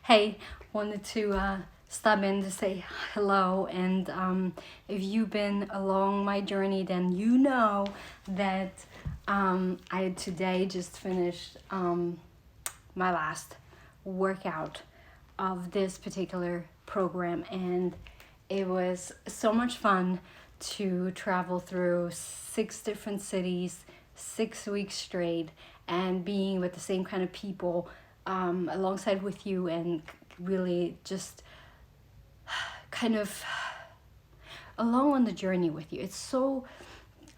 Hey, wanted to stop in to say hello. And if you've been along my journey, then you know that I today just finished my last workout of this particular program, and it was so much fun to travel through 6 different cities, 6 weeks straight, and being with the same kind of people alongside with you, and really just kind of along on the journey with you. It's so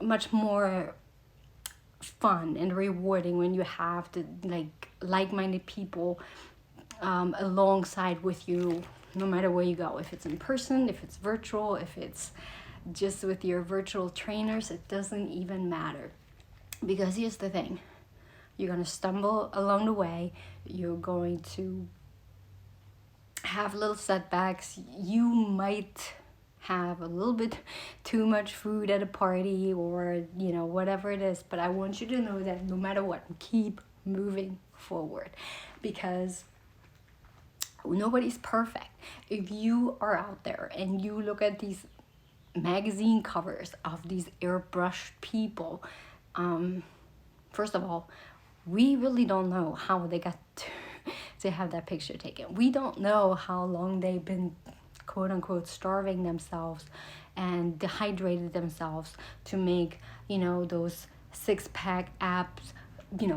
much more fun and rewarding when you have the like-minded people alongside with you, no matter where you go. If it's in person, if it's virtual, if it's just with your virtual trainers, it doesn't even matter. Because here's the thing, you're going to stumble along the way, you're going to have little setbacks, you might have a little bit too much food at a party, or whatever it is, but I want you to know that no matter what, keep moving forward, because nobody's perfect. If you are out there and you look at these magazine covers of these airbrushed people, first of all, we really don't know how they got to have that picture taken. We don't know how long they've been quote unquote starving themselves and dehydrated themselves to make those six-pack abs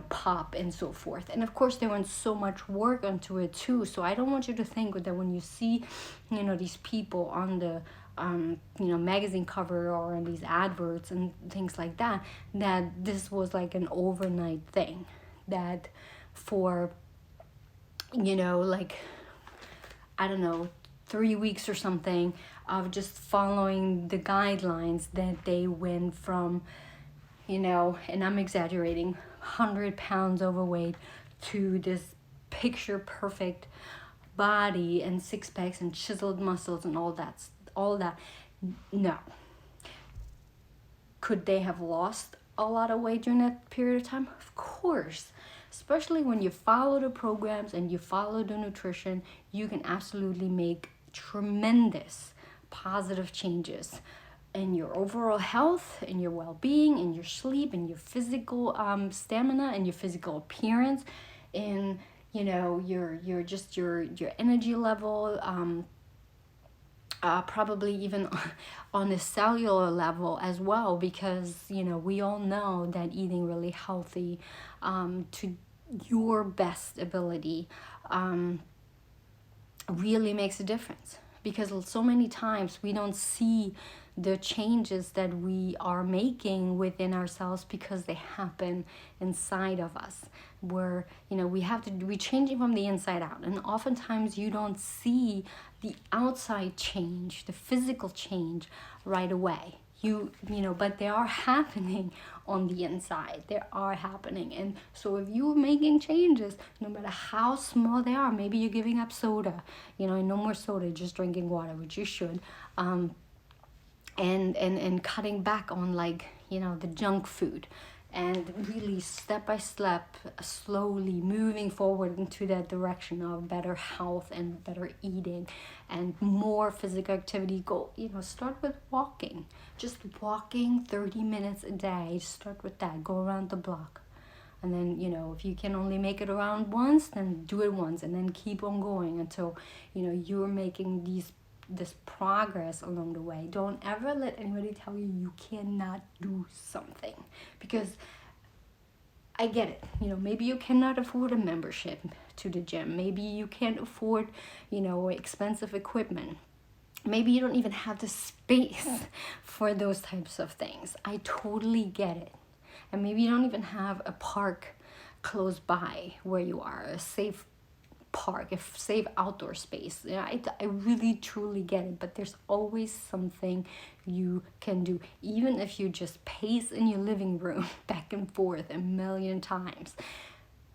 pop and so forth. And of course, they went so much work into it too. So I don't want you to think that when you see these people on the magazine cover or on these adverts and things like that, that this was like an overnight thing, that for I don't know, 3 weeks or something of just following the guidelines, that they went from and I'm exaggerating, 100 pounds overweight to this picture perfect body and six packs and chiseled muscles and all that. No. Could they have lost a lot of weight during that period of time? Of course. Especially when you follow the programs and you follow the nutrition, you can absolutely make tremendous positive changes in your overall health, in your well-being, in your sleep, in your physical stamina, and your physical appearance, in your energy level, probably even on a cellular level as well, because we all know that eating really healthy to your best ability really makes a difference, because so many times we don't see the changes that we are making within ourselves because they happen inside of us, where we're changing from the inside out, and oftentimes you don't see the outside change, the physical change right away. But they are happening on the inside. They are happening. And so if you're making changes, no matter how small they are, maybe you're giving up soda, and no more soda, just drinking water, which you should, and cutting back on the junk food, and really step by step, slowly moving forward into that direction of better health and better eating and more physical activity. Go, start with walking, just walking 30 minutes a day. Start with that, go around the block. And then, if you can only make it around once, then do it once, and then keep on going until, you're making this progress along the way. Don't ever let anybody tell you cannot do something, because I get it. Maybe you cannot afford a membership to the gym. Maybe you can't afford, expensive equipment. Maybe you don't even have the space for those types of things. I totally get it. And maybe you don't even have a park close by where you are, a safe park, a safe outdoor space. I really truly get it, but there's always something you can do, even if you just pace in your living room back and forth a million times.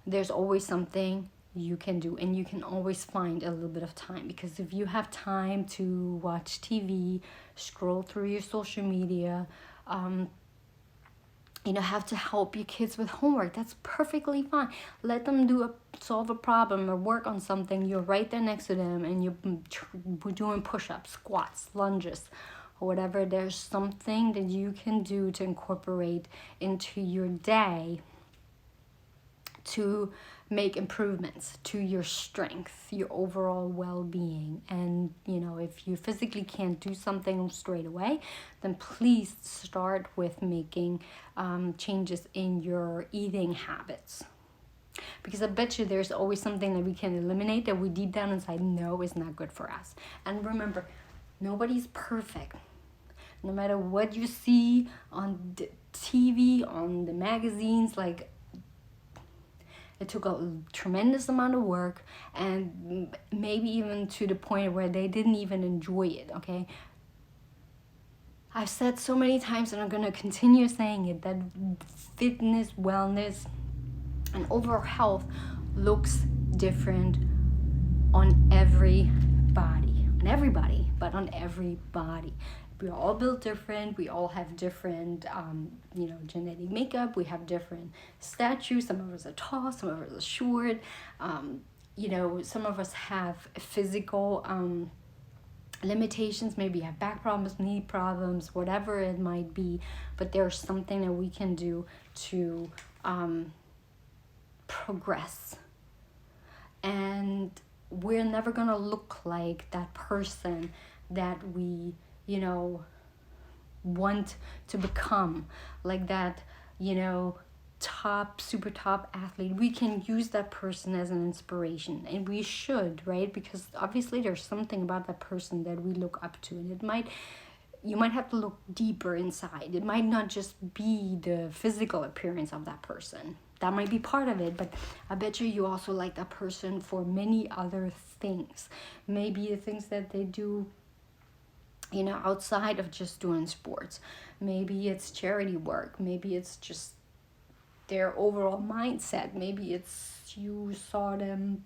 There's always something you can do, and you can always find a little bit of time, because if you have time to watch TV, scroll through your social media, have to help your kids with homework. That's perfectly fine. Let them solve a problem or work on something. You're right there next to them, and you're doing push-ups, squats, lunges, or whatever. There's something that you can do to incorporate into your day to make improvements to your strength, your overall well-being. And if you physically can't do something straight away, then please start with making changes in your eating habits, because I bet you there's always something that we can eliminate that we deep down inside know is not good for us. And remember, nobody's perfect. No matter what you see on the TV, on the magazines, like, it took a tremendous amount of work, and maybe even to the point where they didn't even enjoy it, okay? I've said so many times, and I'm going to continue saying it, that fitness, wellness, and overall health looks different on everybody. On everybody, but on everybody. We're all built different. We all have different, genetic makeup. We have different statues. Some of us are tall. Some of us are short. Some of us have physical limitations. Maybe you have back problems, knee problems, whatever it might be. But there's something that we can do to progress. And we're never going to look like that person that we want to become, like that, super top athlete. We can use that person as an inspiration, and we should, right? Because obviously there's something about that person that we look up to, and you might have to look deeper inside. It might not just be the physical appearance of that person. That might be part of it, but I bet you also like that person for many other things. Maybe the things that they do outside of just doing sports. Maybe it's charity work. Maybe it's just their overall mindset. Maybe it's you saw them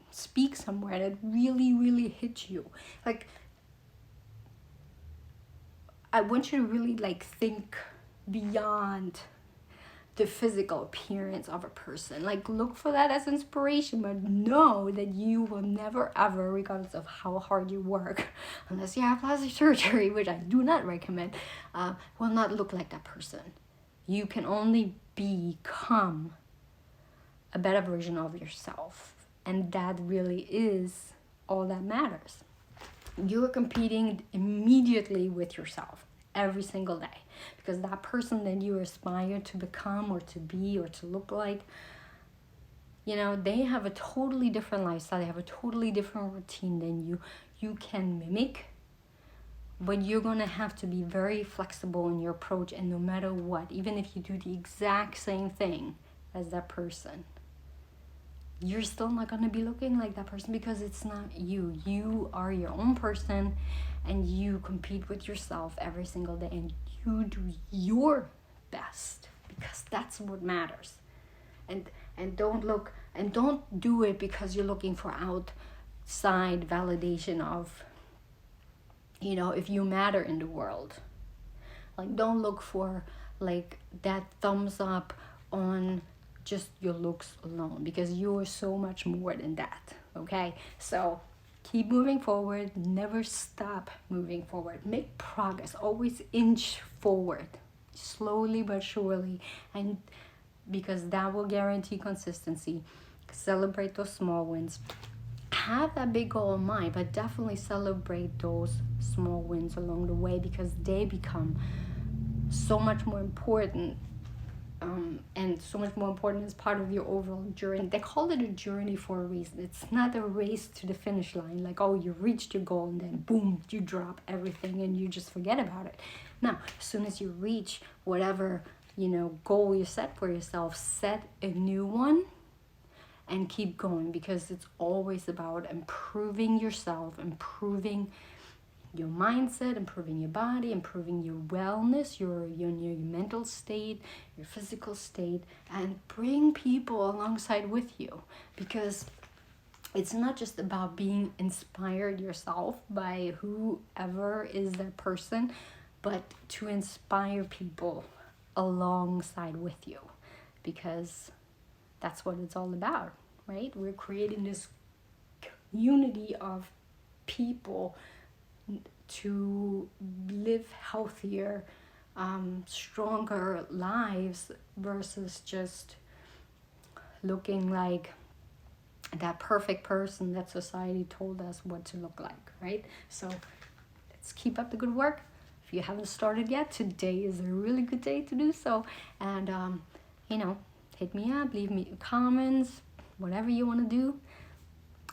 speak somewhere that really, really hit you. Like, I want you to really think beyond the physical appearance of a person. Look for that as inspiration, but know that you will never ever, regardless of how hard you work, unless you have plastic surgery, which I do not recommend, will not look like that person. You can only become a better version of yourself, and that really is all that matters. You're competing immediately with yourself every single day, because that person that you aspire to become or to be or to look like, they have a totally different lifestyle. They have a totally different routine than you. You can mimic, but you're going to have to be very flexible in your approach. And no matter what, even if you do the exact same thing as that person, you're still not going to be looking like that person, because it's not you. You are your own person, and you compete with yourself every single day, and you do your best, because that's what matters. And don't do it because you're looking for outside validation of, if you matter in the world. Don't look for that thumbs up on just your looks alone, because you're so much more than that. Okay, so keep moving forward. Never stop moving forward. Make progress. Always inch forward, slowly but surely, and because that will guarantee consistency. Celebrate those small wins. Have that big goal in mind, but definitely celebrate those small wins along the way, because they become so much more important, and so much more important as part of your overall journey. They call it a journey for a reason. It's not a race to the finish line, you reached your goal and then boom, you drop everything and you just forget about it. Now, as soon as you reach whatever goal you set for yourself, set a new one and keep going, because it's always about improving yourself, improving your mindset, improving your body, improving your wellness, your mental state, your physical state, and bring people alongside with you, because it's not just about being inspired yourself by whoever is that person, but to inspire people alongside with you, because that's what it's all about, right? We're creating this unity of people to live healthier, stronger lives, versus just looking like that perfect person that society told us what to look like, right? So let's keep up the good work. If you haven't started yet, today is a really good day to do so. And hit me up, leave me comments, whatever you want to do.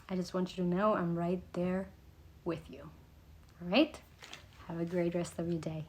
I just want you to know I'm right there with you. All right? Have a great rest of your day.